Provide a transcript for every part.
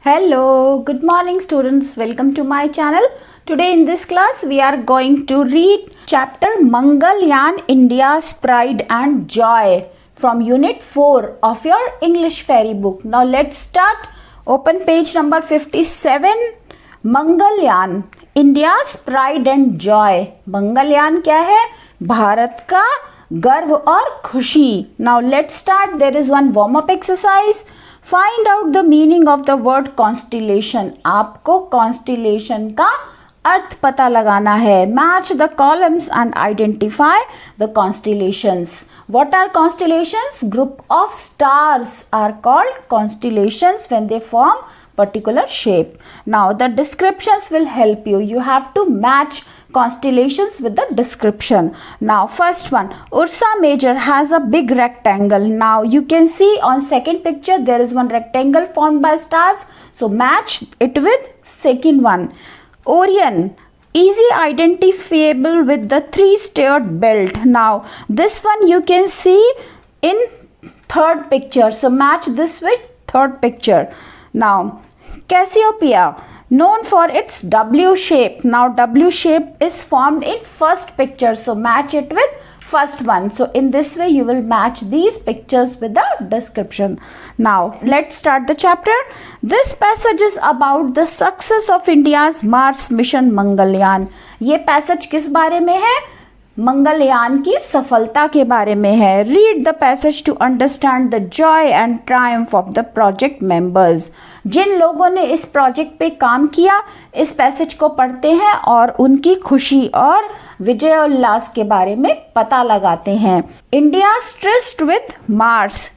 Hello, good morning students. Welcome to my channel. Today in this class we are going to read chapter Mangalyaan, India's Pride and Joy from unit 4 of your English fairy book. Now let's start. Open page number 57. Mangalyaan, India's Pride and Joy. Mangalyaan क्या है? भारत का गर्व और खुशी. Now let's start. There is one warm up exercise. Find out the meaning of the word constellation. आपको constellation का अर्थ पता लगाना है. Match the columns and identify the constellations. What are constellations? Group of stars are called constellations when they form particular shape. Now the descriptions will help you. You have to match constellations with the description. Now first one, Ursa Major has a big rectangle. Now you can see on second picture there is one rectangle formed by stars. So match it with second one. Orion, easy identifiable with the three-staired belt. Now this one you can see in third picture. So match this with third picture. Now Cassiopeia, known for its W shape. Now W shape is formed in first picture. So match it with first one. So in this way you will match these pictures with the description. Now let's start the chapter. This passage is about the success of India's Mars mission Mangalyaan. ये passage किस बारे में है? मंगलयान की सफलता के बारे में है. Read the passage to understand the joy and triumph of the project members. जिन लोगों ने इस प्रोजेक्ट पे काम किया इस पैसेज को पढ़ते हैं और उनकी खुशी और विजय उल्लास के बारे में पता लगाते हैं. India trust with Mars.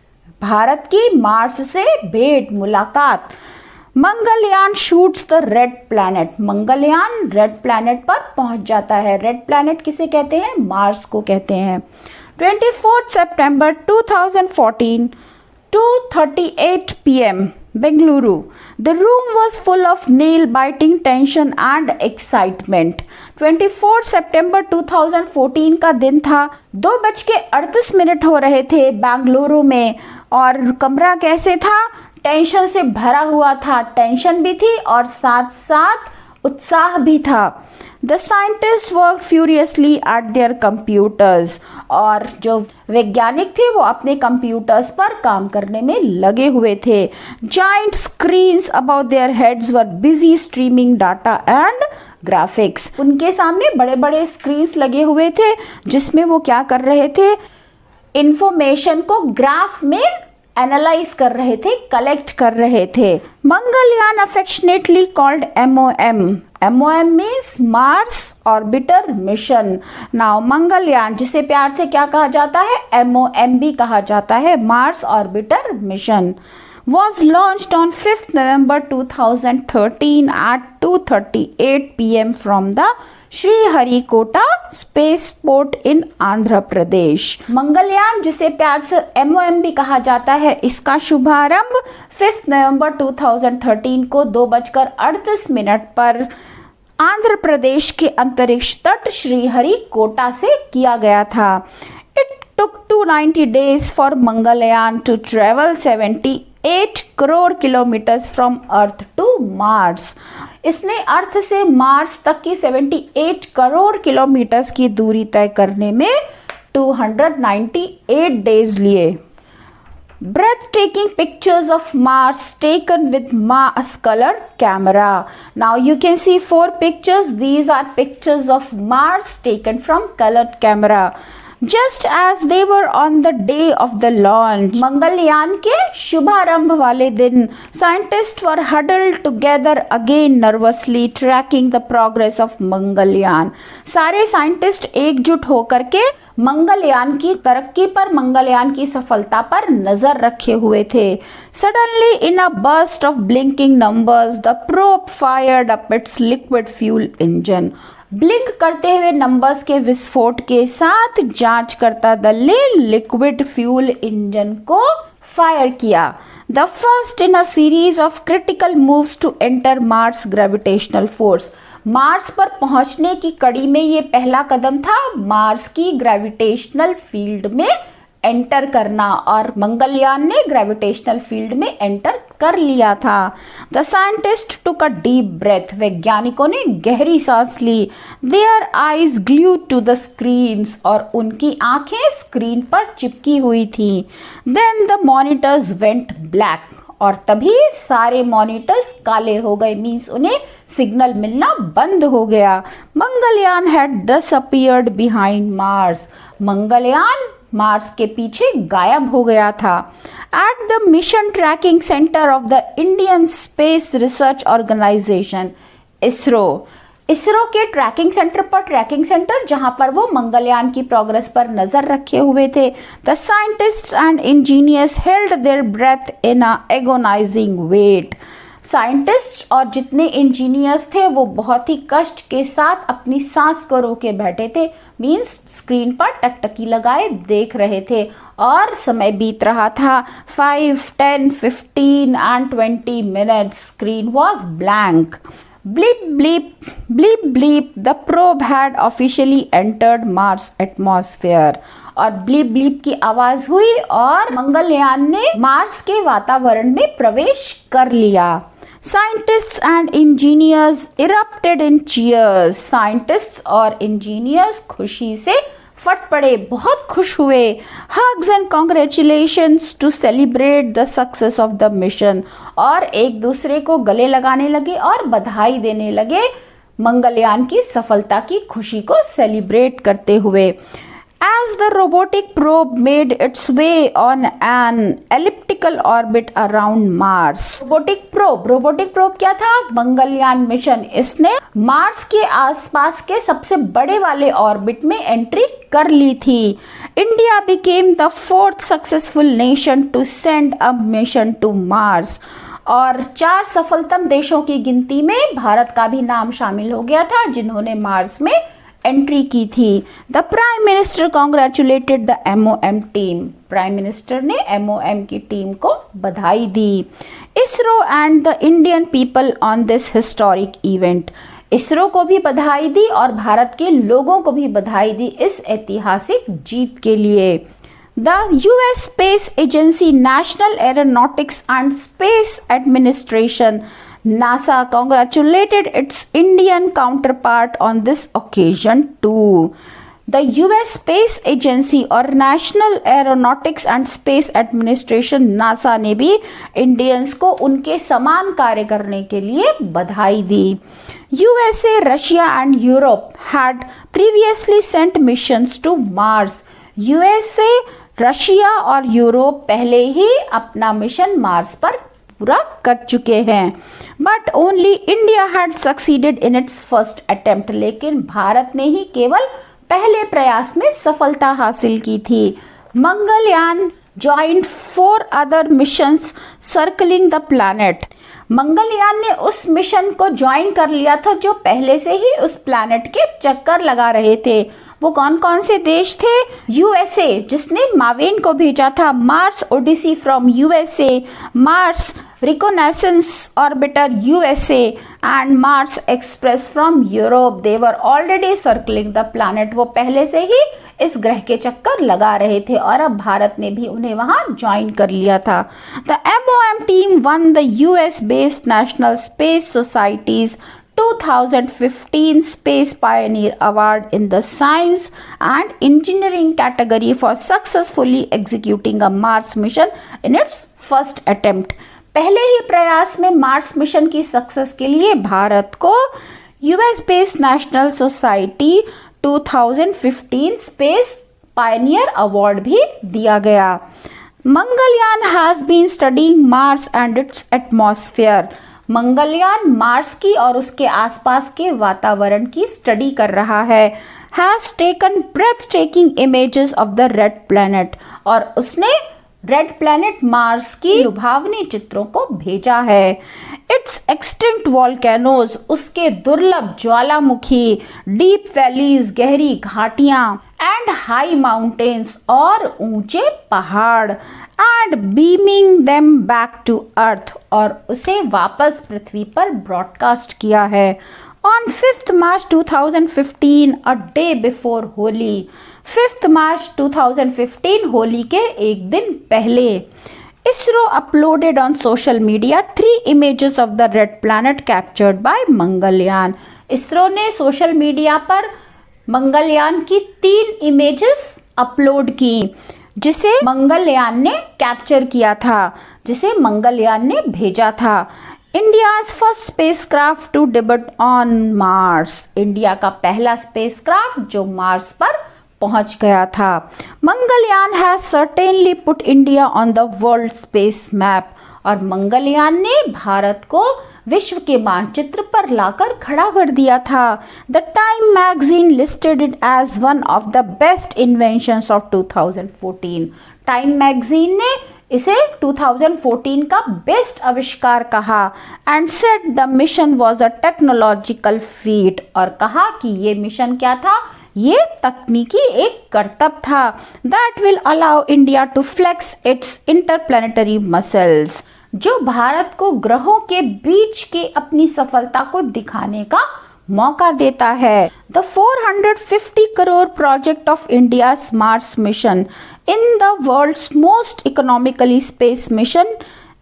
Bharat की मार्स से भेंट मुलाकात. Mangalyaan shoots the red planet. Mangalyaan red planet पर पहुंच जाता है. रेड प्लैनेट किसे कहते हैं? मार्स को कहते हैं. 24 सितंबर 2014 2:38 PM Bengaluru. The room was full of nail biting tension and excitement. 24 सितंबर 2014 का दिन था. 2:38 हो रहे थे बेंगलुरु में. और कमरा कैसे था? टेंशन से भरा हुआ था. टेंशन भी थी और साथ साथ उत्साह भी था. The scientist work furiously eight there computers. और जो वैज्ञानिक थे वो अपने कंप्यूटर्स पर काम करने में लगे हुए थे. Giant screens about their heads were busy streaming data and graphics. उनके सामने बड़े बड़े स्क्रीन्स लगे हुए थे जिसमें वो क्या कर रहे थे? इंफॉर्मेशन को ग्राफ में एनालाइज कर रहे थे, कलेक्ट कर रहे थे. Mangalyaan affectionately called MOM. MOM means Mars orbiter mission. Now Mangalyaan जिसे प्यार से क्या कहा जाता है? MOM भी कहा जाता है, Mars orbiter mission. Was launched on 5th November 2013 at 2:38 PM from the Sriharikota spaceport in Andhra Pradesh. Mangalyaan जिसे प्यार से MOM भी कहा जाता है, इसका शुभारंभ 5 नवंबर 2013 को 2:38 पर आंध्र प्रदेश के अंतरिक्ष तट श्रीहरिकोटा से किया गया था. It took 290 days for Mangalyaan to travel 78 crore kilometres from earth to Mars. इसने अर्थ से मार्स तक की 78 करोड़ किलोमीटर्स की दूरी तय करने में 298 डेज लिए. Breathtaking pictures of Mars taken with Mars colored camera. Now you can see 4 pictures. These are pictures of Mars taken from colored camera. Just as they were on the day of the launch. Mangalyaan के शुभारंभ वाले दिन scientists were huddled together again nervously tracking the progress of Mangalyaan. सारे scientist एकजुट होकर के मंगलयान की तरक्की पर, मंगलयान की सफलता पर नजर रखे हुए थे. Suddenly in a burst of blinking numbers the probe fired up its liquid fuel engine. Blink करते हुए नंबर्स के विस्फोट के साथ जांचकर्ता दल ने लिक्विड फ्यूल इंजन को फायर किया. The first in a series of critical moves to enter Mars gravitational force. Mars पर पहुंचने की कड़ी में ये पहला कदम था मार्स की ग्रेविटेशनल फील्ड में एंटर करना, और मंगलयान ने ग्रेविटेशनल फील्ड में एंटर कर लिया था। The scientist took a deep breath, वैज्ञानिकों ने गहरी सांस ली। Their eyes glued to the screens, और उनकी आंखें स्क्रीन पर चिपकी हुई थी। Then the monitors went black, और तभी सारे मॉनिटर्स काले हो गए, मीन्स उन्हें सिग्नल मिलना बंद हो गया। Mangalyaan had disappeared behind Mars, Mangalyaan Mars के पीछे गायब हो गया था। At the mission tracking centre of the Indian Space Research Organisation, ISRO के ट्रैकिंग सेंटर जहां पर वो मंगलयान की प्रोग्रेस पर नजर रखे हुए थे, the scientists and engineers held their breath in a agonising wait. Scientist और जितने इंजीनियर्स थे वो बहुत ही कष्ट के साथ अपनी सांस को रोके बैठे थे, मीन्स स्क्रीन पर टकटकी लगाए देख रहे थे, और समय बीत रहा था। 5, 10, 15 and 20 minutes. Screen was blank. Bleep, bleep, bleep, bleep. The probe had officially entered Mars atmosphere. और ब्लीप ब्लीप की आवाज हुई और मंगलयान ने मार्स के वातावरण में प्रवेश कर लिया। Scientists and engineers erupted in cheers, scientists और इंजीनियर्स खुशी से फट पड़े, बहुत खुश हुए। Hugs and congratulations to celebrate the success of the mission, और एक दूसरे को गले लगाने लगे और बधाई देने लगे मंगलयान की सफलता की खुशी को सेलिब्रेट करते हुए। As the robotic probe made its way on an elliptical orbit around Mars. Robotic probe क्या था? मंगलयान मिशन। इसने मार्स के आसपास के सबसे बड़े वाले ऑर्बिट में एंट्री कर ली थी। India became the 4th successful nation to send a mission to Mars. और 4 सफलतम देशों की गिनती में भारत का भी नाम शामिल हो गया था जिन्होंने मार्स में एंट्री की थी। The prime minister congratulated the MOM team, prime minister ने MOM की टीम को बधाई दी। ISRO and the Indian people on this historic event, ISRO को भी बधाई दी और भारत के लोगों को भी बधाई दी इस ऐतिहासिक जीत के लिए। The US Space Agency, National Aeronautics and Space Administration, NASA congratulated its Indian counterpart on this occasion too. The US Space Agency और National Aeronautics and Space Administration NASA ने भी इंडियंस को उनके समान कार्य करने के लिए बधाई दी। USA, Russia and Europe had previously sent missions to Mars. USA, Russia और यूरोप पहले ही अपना मिशन मार्स पर पूरा कर चुके हैं। But only India had succeeded in its first attempt, लेकिन भारत ने ही केवल पहले प्रयास में सफलता हासिल की थी। Mangalyaan joined 4 other missions circling the planet, Mangalyaan ने उस मिशन को ज्वाइन कर लिया था जो पहले से ही उस प्लैनेट के चक्कर लगा रहे थे। वो कौन कौन से देश थे? USA, जिसने मावेन को भेजा था, Mars Odyssey from USA, Mars Reconnaissance Orbiter USA and Mars Express from Europe. They were already circling the planet, वो पहले से ही इस ग्रह के चक्कर लगा रहे थे और अब भारत ने भी उन्हें वहां ज्वाइन कर लिया था। The MOM team one the US based national space societies 2015 Space Pioneer Award in the Science and Engineering category for successfully executing a Mars mission in its first attempt. पहले ही प्रयास में मार्स मिशन की success के लिए भारत को US based National Society 2015 space pioneer award भी दिया गया। Mangalyaan has been studying Mars and its atmosphere, Mangalyaan Mars की और उसके आसपास के वातावरण की स्टडी कर रहा है। Has taken breathtaking images of the red planet, और उसने रेड प्लैनेट मार्स की लुभावनी चित्रों को भेजा है। इट्स एक्सटिंक्ट वॉल्केनोज, उसके दुर्लभ ज्वालामुखी, डीप वैलीज, गहरी घाटियां, एंड हाई माउंटेन्स, और ऊंचे पहाड़, and beaming them back to earth, और उसे वापस पृथ्वी पर ब्रॉडकास्ट किया है। On 5th March 2015, a day before Holi, 5th March 2015 Holi के एक दिन पहले, ISRO uploaded on social media 3 images of the red planet captured by Mangalyaan. ISRO ने सोशल मीडिया पर मंगलयान की 3 इमेजेस अपलोड की जिसे मंगलयान ने कैप्चर किया था, जिसे मंगलयान ने भेजा था। India's first spacecraft to debut on Mars, India का पहला स्पेसक्राफ्ट जो मार्स पर पहुंच गया था। Mangalyaan has certainly put India on the world space map, और मंगलयान ने भारत को विश्व के मानचित्र पर लाकर खड़ा कर दिया था। The Time magazine listed it as one of the best inventions of 2014। Time magazine ने इसे 2014 का बेस्ट आविष्कार कहा and said the mission was a technological feat, और कहा कि ये मिशन क्या था, ये तकनीकी एक करतब था। That will allow India to flex its interplanetary muscles, जो भारत को ग्रहों के बीच के अपनी सफलता को दिखाने का मौका देता है। The 450 crore project of India's Mars mission in the world's most economically space mission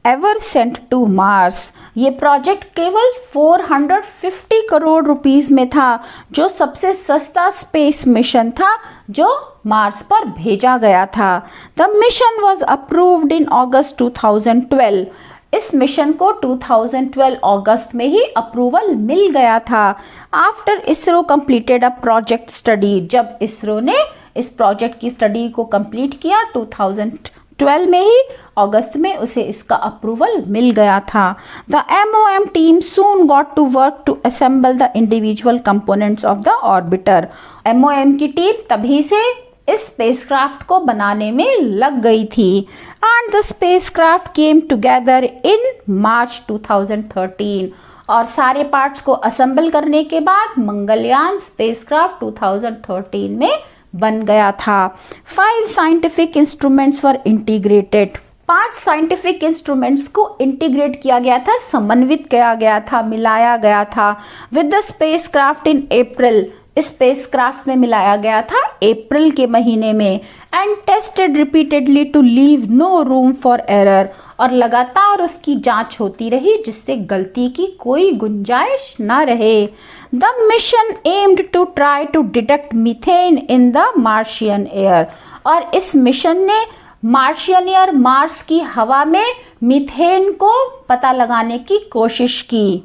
ever sent to Mars, ये प्रोजेक्ट केवल 450 करोड़ रुपीस में था, जो सबसे सस्ता स्पेस मिशन था जो मार्स पर भेजा गया था। The mission was approved in August 2012, इस मिशन को 2012 अगस्त में ही अप्रूवल मिल गया था। After ISRO completed a project study, जब इसरो ने इस प्रोजेक्ट की स्टडी को कंप्लीट किया 2012 में ही अगस्त में उसे इसका अप्रूवल मिल गया था। The MOM team soon got to work to assemble the individual components of the orbiter। MOM की टीम तभी से इस स्पेसक्राफ्ट को बनाने में लग गई थी। And the spacecraft came together in March 2013, और सारे पार्ट्स को असेंबल करने के बाद मंगलयान स्पेसक्राफ्ट 2013 में बन गया था। 5 साइंटिफिक इंस्ट्रूमेंट्स वर इंटीग्रेटेड, 5 साइंटिफिक इंस्ट्रूमेंट्स को इंटीग्रेट किया गया था, समन्वित किया गया था, मिलाया गया था विद द स्पेसक्राफ्ट इन अप्रैल, इस स्पेसक्राफ्ट में मिलाया गया था अप्रैल के महीने में। And tested repeatedly to leave no room for error, और लगातार उसकी जांच होती रही जिससे गलती की कोई गुंजाइश ना रहे। The mission aimed to try to detect methane in the Martian air, और इस मिशन ने मार्शियन एयर, मार्स की हवा में मीथेन को पता लगाने की कोशिश की।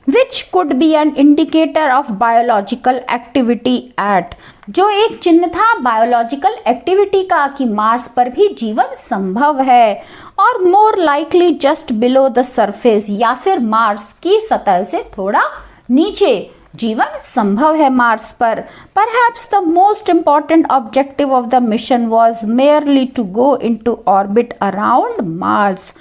Which could be an indicator of biological activity at, जो एक चिन्ह था बायोलॉजिकल एक्टिविटी का कि मार्स पर भी जीवन संभव है। और more likely just below the surface, या फिर मार्स की सतह से थोड़ा नीचे जीवन संभव है मार्स पर। Perhaps the most important objective of the mission was merely to go into orbit around Mars।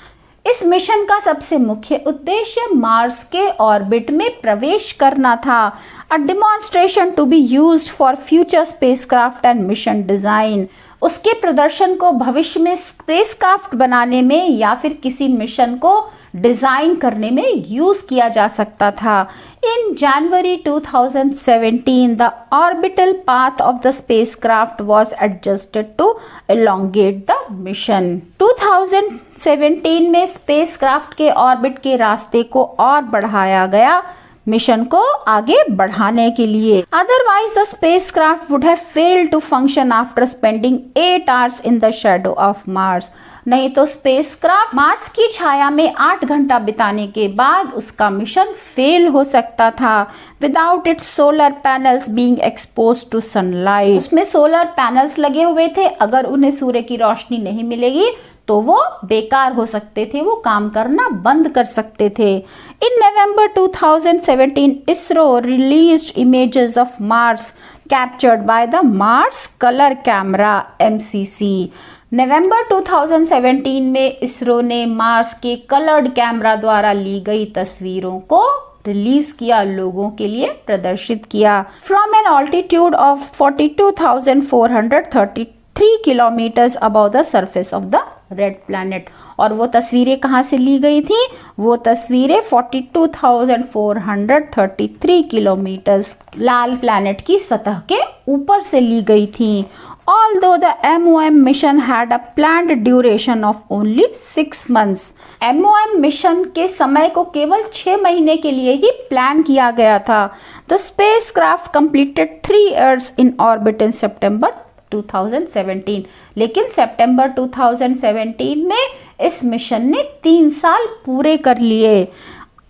इस मिशन का सबसे मुख्य उद्देश्य मार्स के ऑर्बिट में प्रवेश करना था। A demonstration to be used for future spacecraft and mission design, उसके प्रदर्शन को भविष्य में स्पेसक्राफ्ट बनाने में या फिर किसी मिशन को डिजाइन करने में यूज किया जा सकता था। In January 2017 the orbital path of the spacecraft was adjusted to elongate the mission. 2017 में स्पेसक्राफ्ट के ऑर्बिट के रास्ते को और बढ़ाया गया मिशन को आगे बढ़ाने के लिए। Otherwise the spacecraft would have failed to function after spending 8 hours in the shadow of Mars, नहीं तो स्पेसक्राफ्ट मार्स की छाया में 8 घंटा बिताने के बाद उसका मिशन फेल हो सकता था। Without its solar panels being exposed to sunlight, उसमें सोलर पैनल्स लगे हुए थे, अगर उन्हें सूर्य की रोशनी नहीं मिलेगी तो वो बेकार हो सकते थे, वो काम करना बंद कर सकते थे। इन नवंबर 2017 ISRO released images of Mars captured by the Mars colour camera MCC। नवंबर 2017 में इसरो ने मार्स के कलर्ड कैमरा द्वारा ली गई तस्वीरों को रिलीज किया, लोगों के लिए प्रदर्शित किया। From N altitude of 42,433 kilometres above the surface of the red planet. और वो तस्वीरें कहाँ से ली गई थी? वो तस्वीरें 42,433 किलोमीटर लाल प्लैनेट की सतह के ऊपर से ली गई थी। Although the MOM mission had a planned duration of only 6 months, MOM mission के समय को केवल 6 महीने के लिए ही प्लान किया गया था। The spacecraft completed 3 years in orbit in September 2017, लेकिन सितंबर 2017 में इस मिशन ने 3 साल पूरे कर लिए।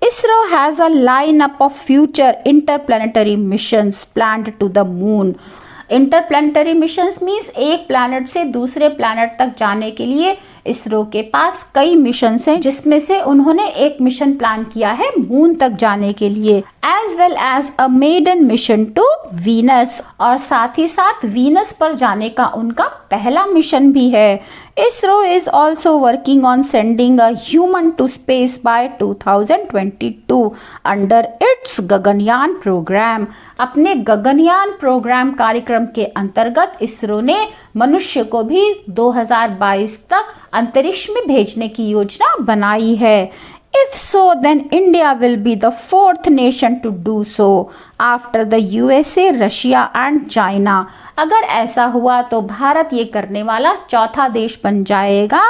ISRO has a lineup of future interplanetary missions planned to the moon. Interplanetary missions means एक प्लैनेट से दूसरे प्लैनेट तक जाने के लिए इसरो के पास कई मिशंस हैं, जिसमें से उन्होंने एक मिशन प्लान किया है मून तक जाने के लिए, as well as a maiden mission to Venus, और साथ ही साथ वीनस पर जाने का उनका पहला मिशन भी है। ISRO is also working on sending a human to space by 2022 under its Gaganyaan programme. अपने गगनयान प्रोग्राम कार्यक्रम के अंतर्गत इसरो ने मनुष्य को भी 2022 तक अंतरिक्ष में भेजने की योजना बनाई है। If so, then India will be the 4th nation to do so after the USA, Russia and China. अगर ऐसा हुआ तो भारत ये करने वाला चौथा देश बन जाएगा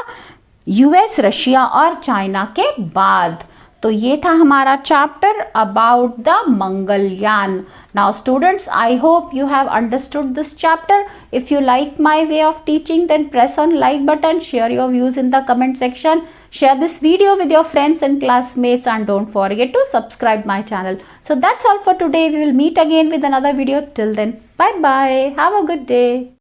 US, रशिया और चाइना के बाद। तो ये था हमारा chapter about the Mangalyaan. Now students, I hope you have understood this chapter. If you like my way of teaching, then press on like button, share your views in the comment section, share this video with your friends and classmates, and don't forget to subscribe my channel. So that's all for today. We will meet again with another video. Till then, bye bye, have a good day.